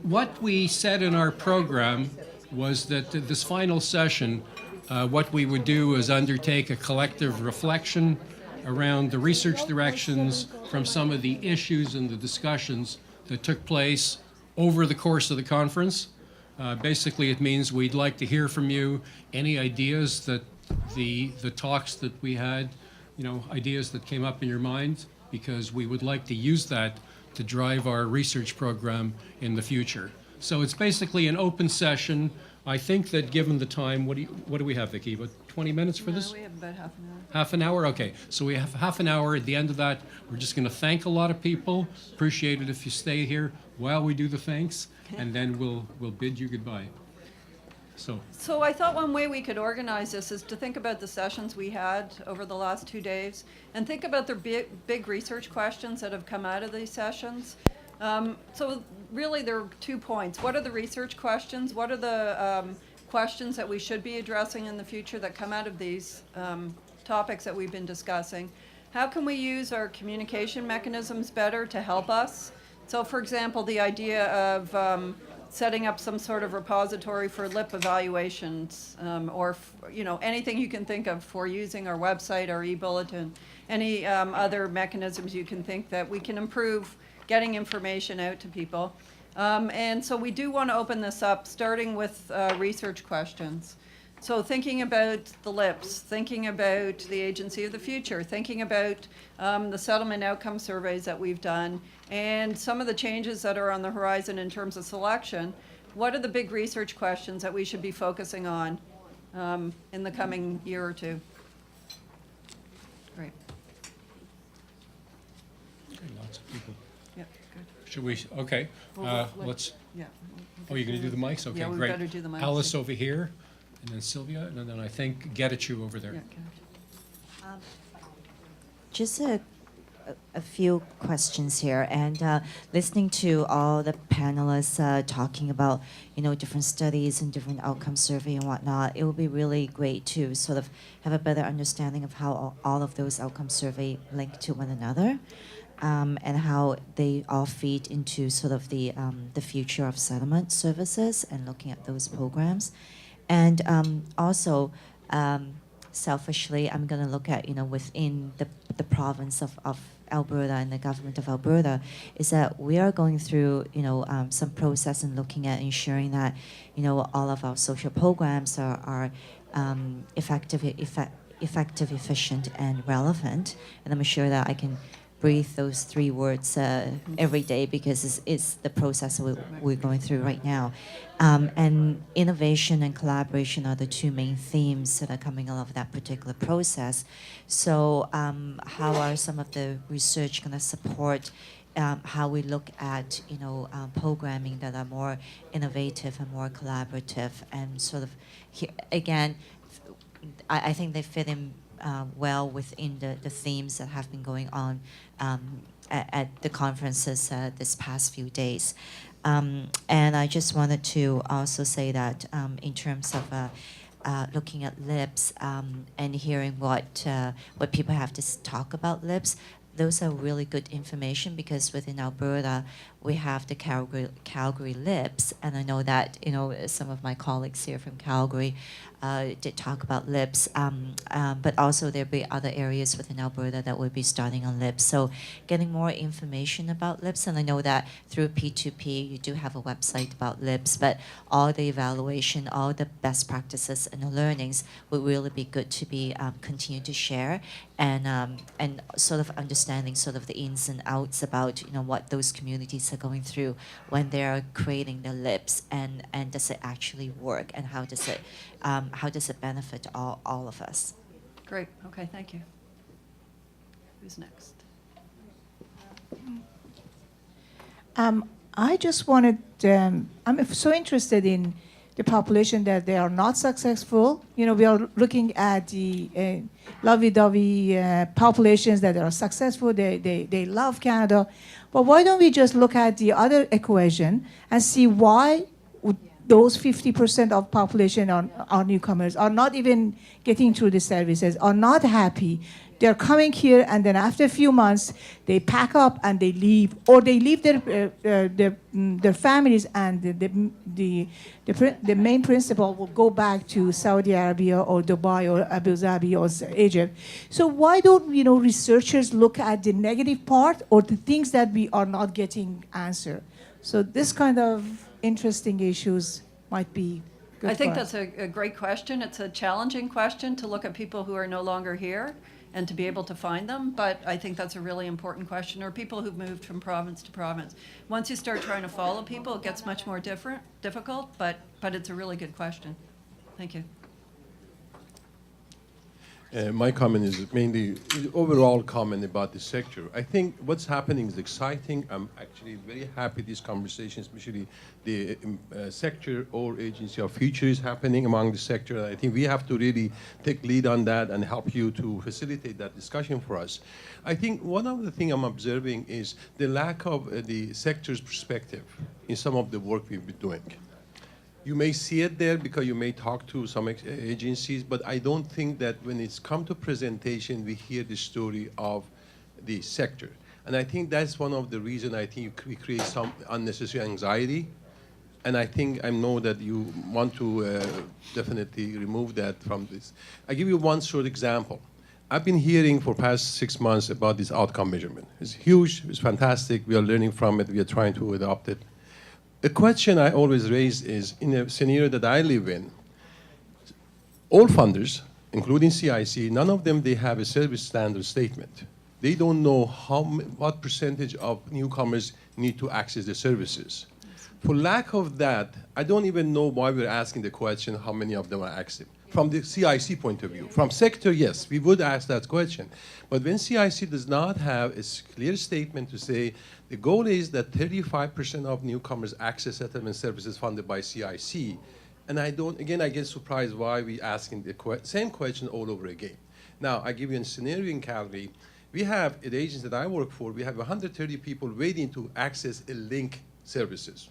What we said in our program was that this final session, what we would do is undertake a collective reflection around the research directions from some of the issues and the discussions that took place over the course of the conference. Basically, it means we'd like to hear from you any ideas that the talks that we had, ideas that came up in your mind, because we would like to use that to drive our research program in the future. So it's basically an open session. I think that given the time, what do we have, Vicki? About 20 minutes for this? We have about half an hour. Half an hour? Okay. So we have half an hour. At the end of that, we're just going to thank a lot of people. Appreciate it if you stay here while we do the thanks, and then we'll bid you goodbye. So I thought one way we could organize this is to think about the sessions we had over the last 2 days and think about the big research questions that have come out of these sessions. So really there are 2 points. What are the research questions? What are the questions that we should be addressing in the future that come out of these topics that we've been discussing? How can we use our communication mechanisms better to help us? So for example, the idea of setting up some sort of repository for lip evaluations, or anything you can think of for using our website, our e-bulletin, any other mechanisms you can think that we can improve getting information out to people. And so we do want to open this up, starting with research questions. So thinking about the LIPS, thinking about the Agency of the Future, thinking about the settlement outcome surveys that we've done, and some of the changes that are on the horizon in terms of selection. What are the big research questions that we should be focusing on in the coming year or two? Great. Okay, lots of people. Yeah, good. Should we? Okay. Let's. Yeah. Oh, you're going to do the mics? Okay, yeah, we great. better do the mics. Alice over here, and then Sylvia, and then I think Getachew over there. Yeah, okay. Just a few questions here, and listening to all the panelists talking about different studies and different outcome survey and whatnot, it would be really great to sort of have a better understanding of how all of those outcome survey link to one another, and how they all feed into sort of the future of settlement services and looking at those programs. And also, selfishly, I'm going to look at, within the province of Alberta and the government of Alberta, is that we are going through, some process and looking at ensuring that, all of our social programs are effective, efficient, and relevant. And I'm sure that I can breathe those 3 words every day, because it's the process we're going through right now. And innovation and collaboration are the 2 main themes that are coming out of that particular process. So how are some of the research going to support how we look at programming that are more innovative and more collaborative, and sort of, again, I think they fit in well within the themes that have been going on at the conferences this past few days. And I just wanted to also say that in terms of looking at LIPS and hearing what people have to talk about LIPS, those are really good information, because within Alberta we have the Calgary LIPS, and I know that some of my colleagues here from Calgary did talk about LIPS, but also there'll be other areas within Alberta that will be starting on LIPS. So getting more information about LIPS, and I know that through P2P you do have a website about LIPS, but all the evaluation, all the best practices and the learnings would really be good to be continue to share, and sort of understanding sort of the ins and outs about what those communities are going through when they're creating the LIPS, and does it actually work, and how does it benefit all of us? Great. Okay, thank you. Who's next? I just wanted, I'm so interested in the population that they are not successful. We are looking at the lovey-dovey populations that are successful. They love Canada. But why don't we just look at the other equation and see why those 50% of population are newcomers, are not even getting through the services, are not happy. They're coming here, and then after a few months, they pack up and they leave, or they leave their families, and the main principal will go back to Saudi Arabia or Dubai or Abu Dhabi or Egypt. So why don't researchers look at the negative part or the things that we are not getting answered? So this kind of interesting issues might be good I think for us. that's a great question. It's a challenging question to look at people who are no longer here and to be able to find them, but I think that's a really important question, or people who've moved from province to province. Once you start trying to follow people, it gets much more difficult, but it's a really good question. Thank you. My comment is mainly overall comment about the sector. I think what's happening is exciting. I'm actually very happy this conversation, especially the sector or agency of future is happening among the sector. I think we have to really take lead on that and help you to facilitate that discussion for us. I think one of the things I'm observing is the lack of the sector's perspective in some of the work we've been doing. You may see it there because you may talk to some agencies, but I don't think that when it's come to presentation, we hear the story of the sector. And I think that's one of the reasons I think we create some unnecessary anxiety. And I think I know that you want to definitely remove that from this. I give you one short example. I've been hearing for past 6 months about this outcome measurement. It's huge, it's fantastic, we are learning from it, we are trying to adopt it. A question I always raise is, in a scenario that I live in, all funders, including CIC, none of them, they have a service standard statement. They don't know what percentage of newcomers need to access the services. For lack of that, I don't even know why we're asking the question, how many of them are active. From the CIC point of view. From sector, yes, we would ask that question. But when CIC does not have a clear statement to say, the goal is that 35% of newcomers access settlement services funded by CIC, and I get surprised why we asking the same question all over again. Now, I give you a scenario in Calgary. We have, at the agency that I work for, we have 130 people waiting to access a link services.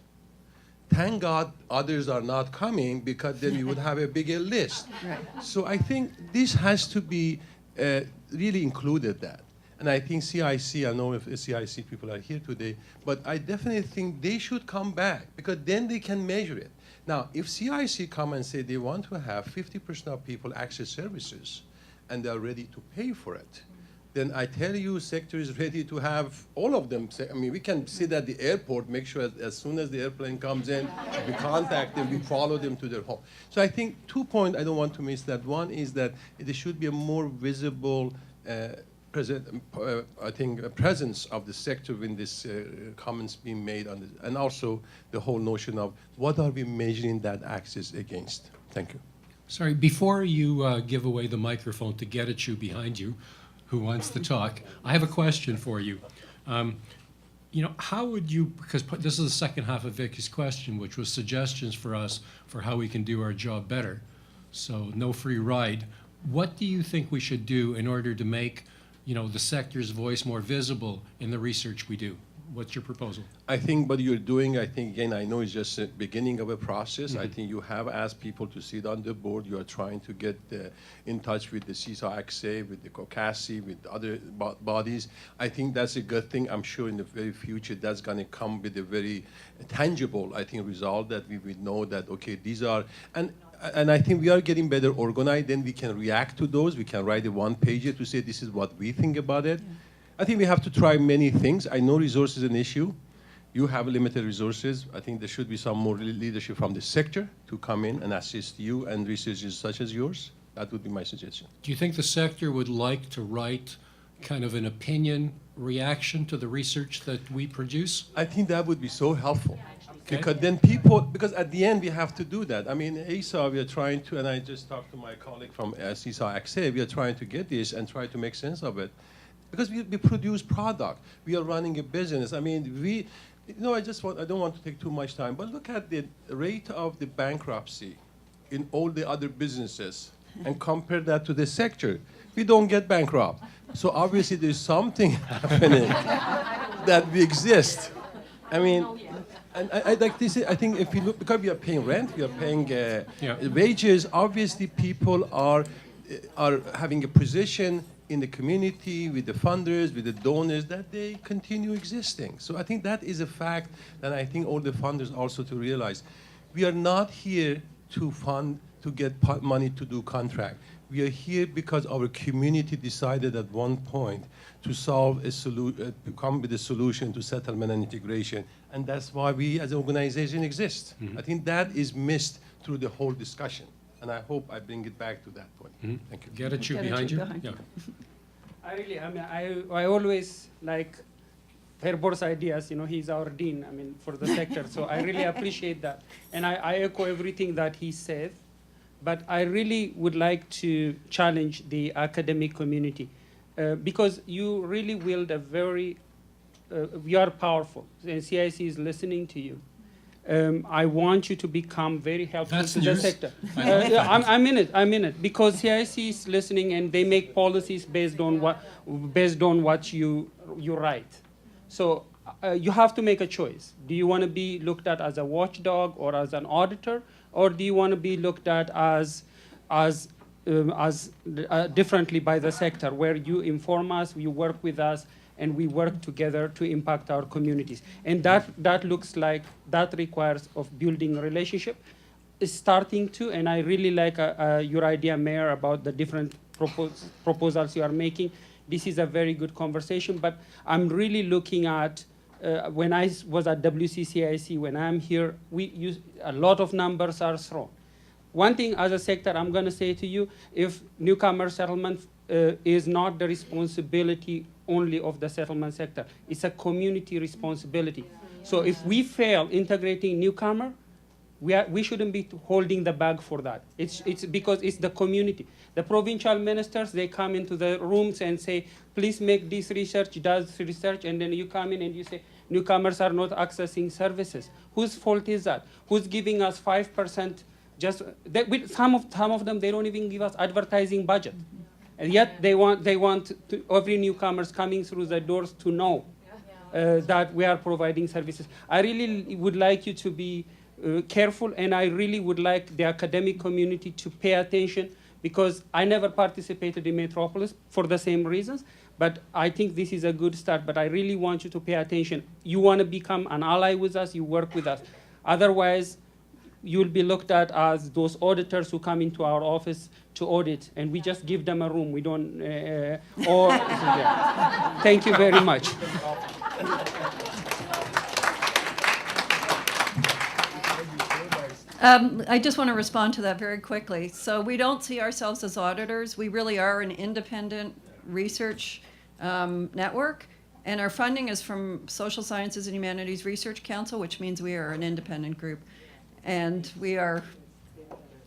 Thank God others are not coming, because then we would have a bigger list. Right. So I think this has to be really included that. And I think CIC, I know if CIC people are here today, but I definitely think they should come back, because then they can measure it. Now, if CIC come and say they want to have 50% of people access services and they're ready to pay for it, then I tell you, sector is ready to have all of them. I mean, we can sit at the airport, make sure as soon as the airplane comes in, we contact them, we follow them to their home. So I think 2 points, I don't want to miss that. One is that there should be a more visible presence of the sector when this comments being made on this, and also the whole notion of what are we measuring that access against. Thank you. Sorry, before you give away the microphone to Getachew behind you, who wants to talk, I have a question for you. How would you, because this is the second half of Vicky's question, which was suggestions for us for how we can do our job better. So no free ride. What do you think we should do in order to make, the sector's voice more visible in the research we do? What's your proposal? I think what you're doing, again, I know it's just the beginning of a process. I think you have asked people to sit on the board. You are trying to get in touch with the CISA, with the COCASI, with other bodies. I think that's a good thing. I'm sure in the very future that's going to come with a very tangible, result that we will know that, okay, these are, and I think we are getting better organized. Then we can react to those. We can write a one-pager to say this is what we think about it. Yeah. I think we have to try many things. I know resources is an issue. You have limited resources. I think there should be some more leadership from the sector to come in and assist you and researchers such as yours. That would be my suggestion. Do you think the sector would like to write kind of an opinion reaction to the research that we produce? I think that would be so helpful. Okay. Because then because at the end we have to do that. I mean, ASA, we are trying to, and I just talked to my colleague from CISA, we are trying to get this and try to make sense of it. Because we produce product. We are running a business. I mean, I don't want to take too much time, but look at the rate of the bankruptcy in all the other businesses and compare that to the sector. We don't get bankrupt. So obviously there's something happening that we exist. I mean, And I like this. I think if you look, because we are paying rent, we are paying Yeah. wages. Obviously, people are having a position in the community with the funders, with the donors, that they continue existing. So I think that is a fact that I think all the funders also to realize. We are not here to fund, to get money to do contract. We are here because our community decided at one point to solve a solution, to come with a solution to settlement and integration. And that's why we as an organization exist. I think that is missed through the whole discussion. And I hope I bring it back to that point. Thank you. Get it, you Get it, behind you you? behind Yeah. I always like Herbor's ideas. He's our dean, for the sector. So I really appreciate that. And I echo everything that he said. But I really would like to challenge the academic community because you really wield a very, you are powerful, and CIC is listening to you. I want you to become very helpful That's to news. the sector. I like that. I'm in it, because CIC is listening and they make policies based on what you write. So you have to make a choice. Do you want to be looked at as a watchdog or as an auditor, or do you want to be looked at as differently by the sector, where you inform us, you work with us, and we work together to impact our communities? And that looks like that requires of building a relationship. It's starting to, and I really like your idea, Mayor, about the different proposals you are making. This is a very good conversation, but I'm really looking at when I was at WCCIC, when I'm here, a lot of numbers are thrown. One thing as a sector, I'm going to say to you, if newcomer settlement is not the responsibility only of the settlement sector, it's a community responsibility. So if we fail integrating newcomer, we shouldn't be holding the bag for that. It's because it's the community. The provincial ministers, they come into the rooms and say, please make this research, does research, and then you come in and you say, newcomers are not accessing services. Whose fault is that? Who's giving us 5%? Some of them, they don't even give us advertising budget. And yet they want every newcomers coming through the doors to know that we are providing services. I really would like you to be careful, and I really would like the academic community to pay attention, because I never participated in Metropolis for the same reasons, but I think this is a good start. But I really want you to pay attention. You want to become an ally with us, you work with us. Otherwise, you'll be looked at as those auditors who come into our office to audit, and we just give them a room. We don't, yeah. Thank you very much. I just want to respond to that very quickly. So we don't see ourselves as auditors. We really are an independent research network, and our funding is from Social Sciences and Humanities Research Council, which means we are an independent group. And we are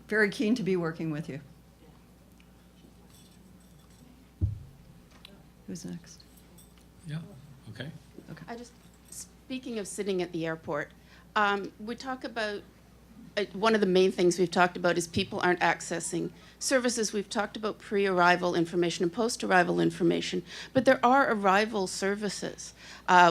very keen to be working with you. Who's next? Yeah, okay. Speaking of sitting at the airport, we talk about, one of the main things we've talked about is people aren't accessing services. We've talked about pre-arrival information and post-arrival information, but there are arrival services.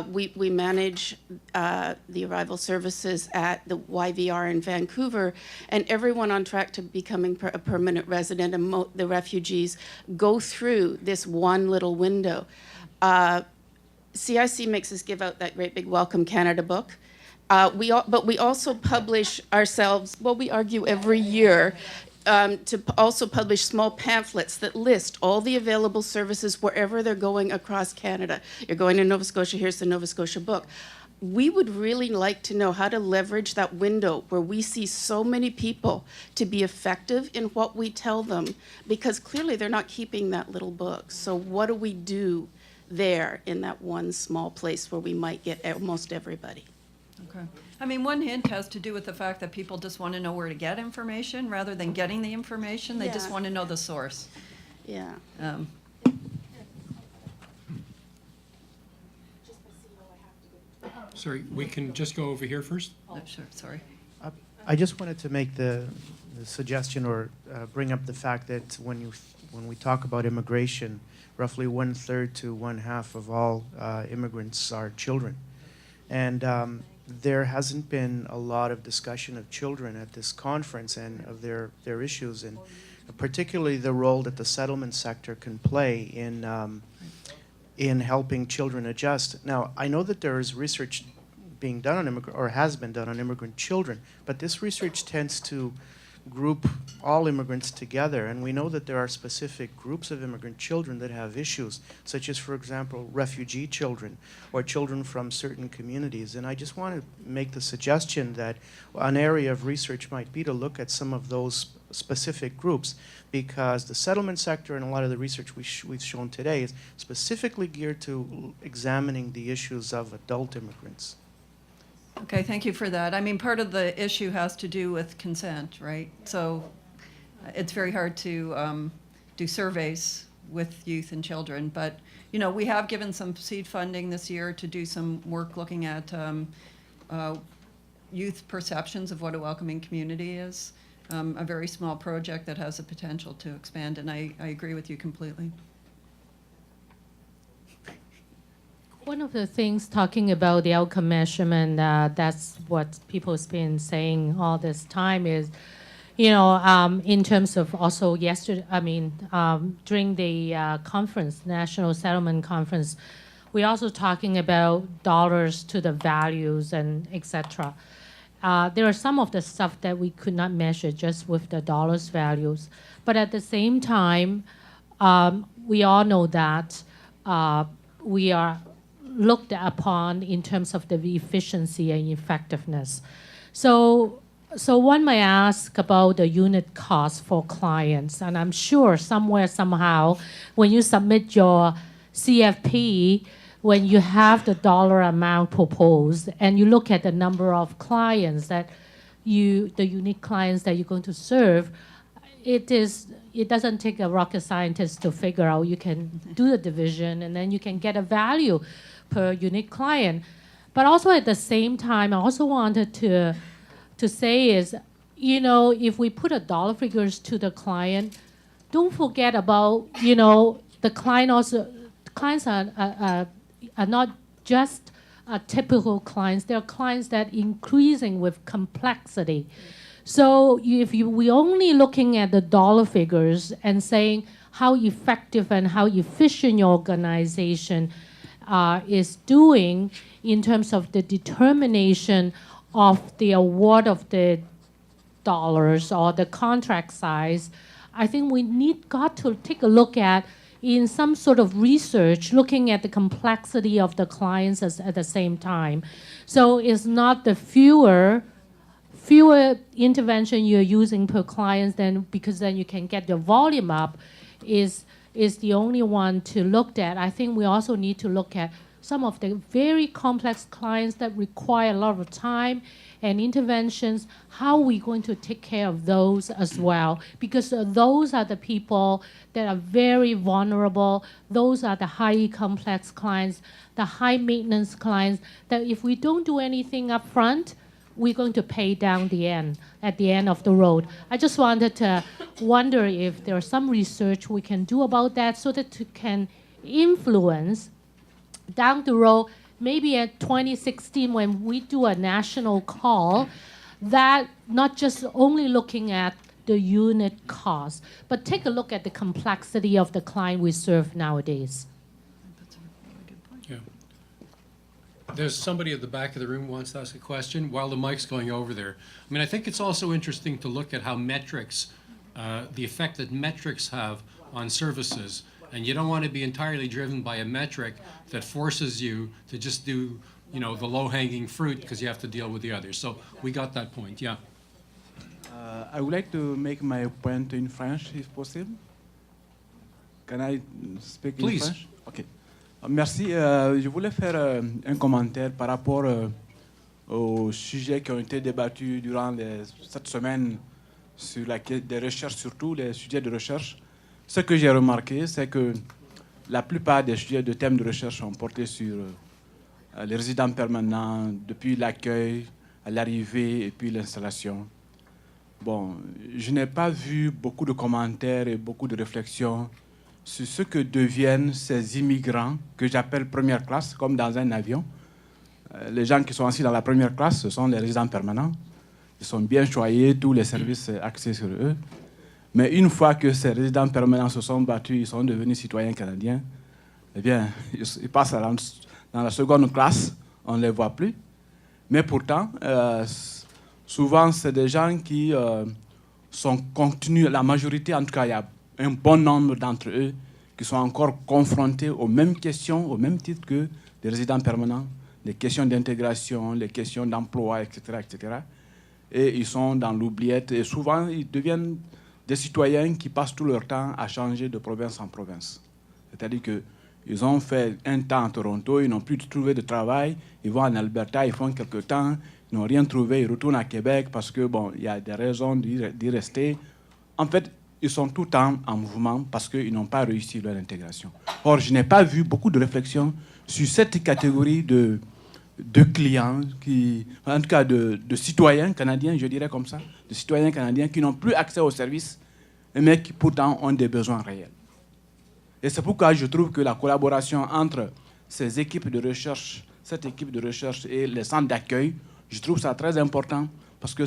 We manage the arrival services at the YVR in Vancouver, and everyone on track to becoming a permanent resident, and the refugees go through this one little window. CIC makes us give out that great big Welcome Canada book. But we also publish ourselves, well, we argue every year to also publish small pamphlets that list all the available services wherever they're going across Canada. You're going to Nova Scotia, here's the Nova Scotia book. We would really like to know how to leverage that window where we see so many people to be effective in what we tell them, because clearly they're not keeping that little book. So what do we do there in that one small place where we might get almost everybody? Okay. I mean, one hint has to do with the fact that people just want to know where to get information rather than getting the information. They just Yeah. want to know the source. Yeah. Sorry, we can just go over here first? Oh, sure, sorry. I just wanted to make the suggestion or bring up the fact that when we talk about immigration, roughly 1/3 to 1/2 of all immigrants are children. And there hasn't been a lot of discussion of children at this conference and of their issues, and particularly the role that the settlement sector can play in helping children adjust. Now, I know that there is research being done on or has been done on immigrant children, but this research tends to group all immigrants together, and we know that there are specific groups of immigrant children that have issues, such as, for example, refugee children or children from certain communities. And I just want to make the suggestion that an area of research might be to look at some of those specific groups, because the settlement sector and a lot of the research we've shown today is specifically geared to examining the issues of adult immigrants. Okay, thank you for that. I mean, part of the issue has to do with consent, right? So it's very hard to do surveys with youth and children, but you know, we have given some seed funding this year to do some work looking at youth perceptions of what a welcoming community is. A very small project that has the potential to expand, and I agree with you completely. One of the things talking about the outcome measurement, that's what people's been saying all this time is, you know, in terms of also yesterday, during the conference, National Settlement Conference, we're also talking about dollars to the values and etc. There are some of the stuff that we could not measure just with the dollars values. But at the same time, we all know that we are looked upon in terms of the efficiency and effectiveness. So one may ask about the unit cost for clients, and I'm sure somewhere, somehow, when you submit your CFP, when you have the dollar amount proposed, and you look at the number of clients that the unique clients that you're going to serve, it doesn't take a rocket scientist to figure out. You can do the division, and then you can get a value per unique client. But also at the same time, I also wanted to say is, you know, if we put a dollar figures to the client, don't forget about, you know, the client also, clients are not just typical clients. They're clients that increasing with complexity. So if we're only looking at the dollar figures and saying how effective and how efficient your organization is doing in terms of the determination of the award of the dollars or the contract size, I think we got to take a look at in some sort of research, looking at the complexity of the clients at the same time. So it's not the fewer intervention you're using per client, then because then you can get your volume up, is the only one to look at. I think we also need to look at some of the very complex clients that require a lot of time and interventions. How are we going to take care of those as well? Because those are the people that are very vulnerable. Those are the highly complex clients, the high maintenance clients, that if we don't do anything up front, we're going to pay down at the end of the road. I just wanted to wonder if there's some research we can do about that so that we can influence down the road, maybe at 2016 when we do a national call, that not just only looking at the unit cost, but take a look at the complexity of the client we serve nowadays. That's a really good point. Yeah. There's somebody at the back of the room who wants to ask a question while the mic's going over there. I mean, I think it's also interesting to look at how metrics, the effect that metrics have on services. And you don't want to be entirely driven by a metric that forces you to just do, you know, the low-hanging fruit because you have to deal with the others. So we got that point, yeah. I would like to make my point in French, if possible. Can I speak Please. in French? OK. Merci. Je voulais faire un commentaire par rapport aux sujets qui ont été débattus durant cette semaine sur des recherches, surtout les sujets de recherche. Ce que j'ai remarqué, c'est que la plupart des sujets de thèmes de recherche ont porté sur les résidents permanents, depuis l'accueil à l'arrivée et puis l'installation. Bon, je n'ai pas vu beaucoup de commentaires et beaucoup de réflexions sur ce que deviennent ces immigrants que j'appelle première classe, comme dans un avion. Les gens qui sont assis dans la première classe, ce sont les résidents permanents. Ils sont bien choyés, tous les services axés sur eux. Mais une fois que ces résidents permanents se sont battus, ils sont devenus citoyens canadiens, eh bien, ils passent dans la seconde classe, on ne les voit plus. Mais pourtant, souvent, c'est des gens qui sont contenus, la majorité, en tout cas, il y a un bon nombre d'entre eux qui sont encore confrontés aux mêmes questions, au même titre que les résidents permanents, les questions d'intégration, les questions d'emploi, etc., etc. Et ils sont dans l'oubliette et souvent, ils deviennent des citoyens qui passent tout leur temps à changer de province en province. C'est-à-dire qu'ils ont fait un temps à Toronto, ils n'ont plus trouvé de travail, ils vont en Alberta, ils font quelque temps, ils n'ont rien trouvé, ils retournent à Québec parce que, bon, il y a des raisons d'y rester. En fait, ils sont tout le temps en mouvement parce qu'ils n'ont pas réussi leur intégration. Or, je n'ai pas vu beaucoup de réflexions sur cette catégorie de clients, en tout cas de citoyens canadiens, je dirais comme ça, de citoyens canadiens qui n'ont plus accès aux services, mais qui pourtant ont des besoins réels. Et c'est pourquoi je trouve que la collaboration entre ces équipes de recherche, cette équipe de recherche et les centres d'accueil, je trouve ça très important parce que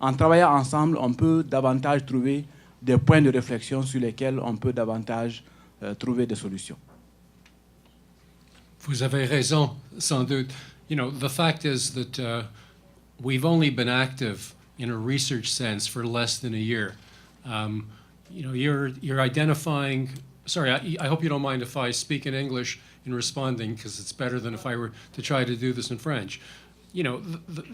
en travaillant ensemble, on peut davantage trouver des points de réflexion sur lesquels on peut davantage trouver des solutions. Vous avez raison, sans doute. You know, the fact is that we've only been active in a research sense for less than a year. You know, you're identifying. Sorry, I hope you don't mind if I speak in English in responding, because it's better than if I were to try to do this in French. You know,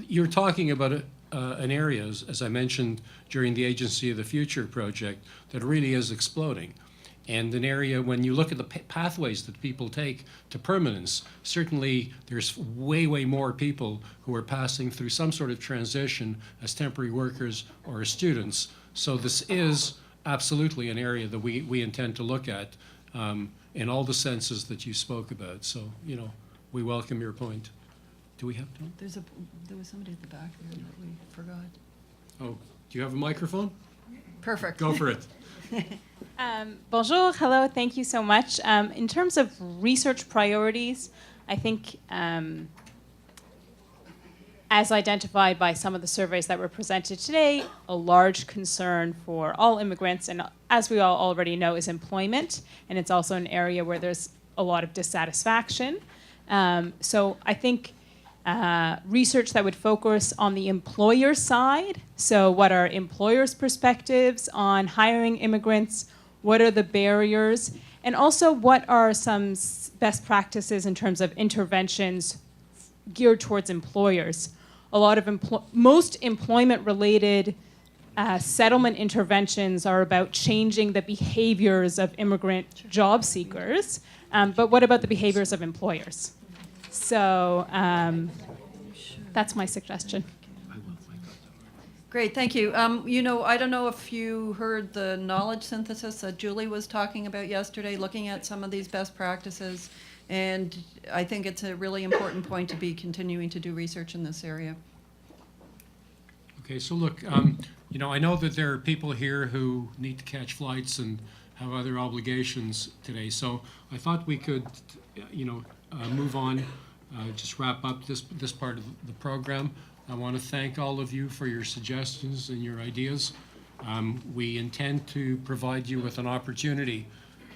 you're talking about an area, as I mentioned during the Agency of the Future project, that really is exploding. And an area, when you look at the pathways that people take to permanence, certainly there's way, way more people who are passing through some sort of transition as temporary workers or as students. So this is absolutely an area that we intend to look at in all the senses that you spoke about. So, you know, we welcome your point. Do we have time? There was somebody at the back there that we forgot. Oh, do you have a microphone? Perfect. Go for it. Bonjour, hello, thank you so much. In terms of research priorities, I think as identified by some of the surveys that were presented today, a large concern for all immigrants, and as we all already know, is employment, and it's also an area where there's a lot of dissatisfaction. So I think research that would focus on the employer side, so what are employers' perspectives on hiring immigrants, what are the barriers, and also what are some best practices in terms of interventions geared towards employers. A lot of most employment-related settlement interventions are about changing the behaviors of immigrant job seekers, but what about the behaviors of employers? So that's my suggestion. Great, thank you. You know, I don't know if you heard the knowledge synthesis that Julie was talking about yesterday, looking at some of these best practices. And I think it's a really important point to be continuing to do research in this area. Okay, so look, you know, I know that there are people here who need to catch flights and have other obligations today. So I thought we could, you know, move on, just wrap up this part of the program. I want to thank all of you for your suggestions and your ideas. We intend to provide you with an opportunity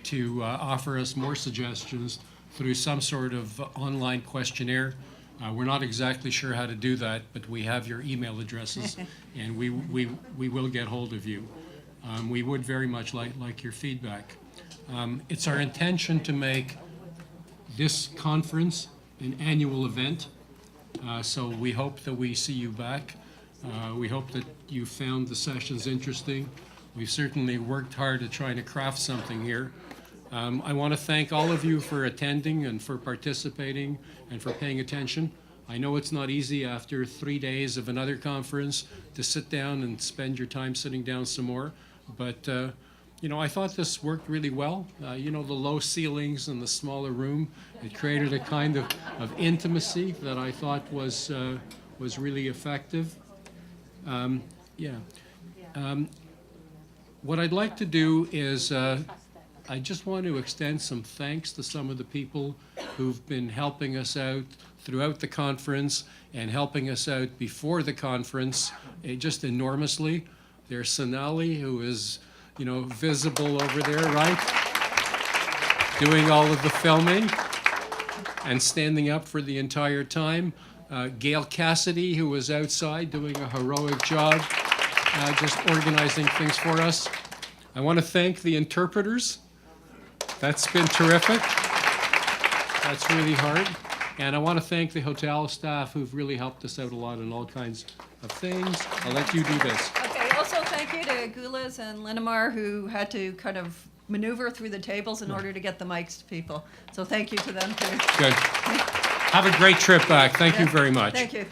to offer us more suggestions through some sort of online questionnaire. We're not exactly sure how to do that, but we have your email addresses, and we will get hold of you. We would very much like your feedback. It's our intention to make this conference an annual event, so we hope that we see you back. We hope that you found the sessions interesting. We've certainly worked hard at trying to craft something here. I want to thank all of you for attending and for participating and for paying attention. I know it's not easy after 3 days of another conference to sit down and spend your time sitting down some more, but you know, I thought this worked really well. You know, the low ceilings and the smaller room, it created a kind of intimacy that I thought was really effective. What I'd like to do is I just want to extend some thanks to some of the people who've been helping us out throughout the conference and helping us out before the conference just enormously. There's Sonali, who is, you know, visible over there, right? Doing all of the filming and standing up for the entire time. Gail Cassidy, who was outside doing a heroic job, just organizing things for us. I want to thank the interpreters. That's been terrific. That's really hard. And I want to thank the hotel staff who've really helped us out a lot in all kinds of things. I'll let you do this. Okay, also thank you to Gulas and Linamar, who had to kind of maneuver through the tables in order to get the mics to people. So thank you to them too. Good. Have a great trip back. Thank you very much. Thank you.